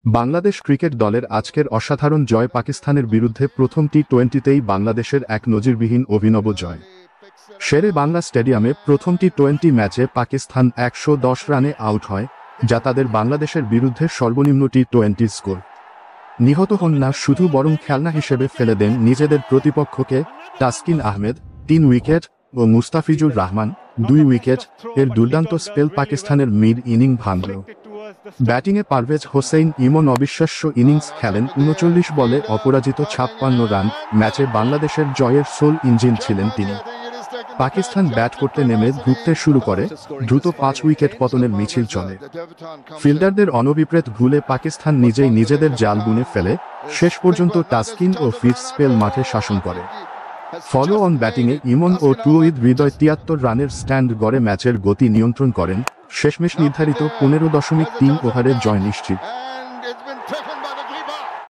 Bangladesh cricket দলের আজকের অসাধারণ জয় পাকিস্তানের বিরুদ্ধে প্রথম টি-20তেই বাংলাদেশের এক নজিরবিহীন অভিনব জয়। শেরে বাংলা স্টেডিয়ামে প্রথম টি-20 ম্যাচে পাকিস্তান 110 রানে আউট হয়, যা তাদের বাংলাদেশের বিরুদ্ধে সর্বনিম্ন টি-20 স্কোর। নিহত হন না শুধু, বরং খেলনা হিসেবে ফেলে দেন নিজেদের প্রতিপক্ষকে। তাসকিন আহমেদ 3 উইকেট ও মুস্তাফিজুর রহমান 2 উইকেট এর দুর্দান্ত স্পেল পাকিস্তানের মিড ইনিং ভাঙল। ব্যাটিংয়ে পারভেজ হোসেন ইমন অবিশ্বাস্য ইনিংস খেলেন। 39 বলে অপরাজিত 56 রান। ম্যাচে বাংলাদেশের জয়ের সোল ইঞ্জিন ছিলেন তিনি। পাকিস্তান ব্যাট করতে নেমে ধুঁকতে শুরু করে, দ্রুত 5 উইকেট পতনের মিছিল চলে। ফিল্ডারদের অনভিপ্রেত ভুলে পাকিস্তান নিজেই নিজেদের জাল বুনে ফেলে। শেষ পর্যন্ত তাসকিন ও ফিটজ স্পেল মাঠে শাসন করে। ফলো অন ব্যাটিংয়ে ইমন ও টুইদ হৃদয় 73 রানের স্ট্যান্ড গড়ে ম্যাচের গতি নিয়ন্ত্রণ করেন। শেষমেশ নির্ধারিত 15.3 ওভারে জয় নিশ্চিত।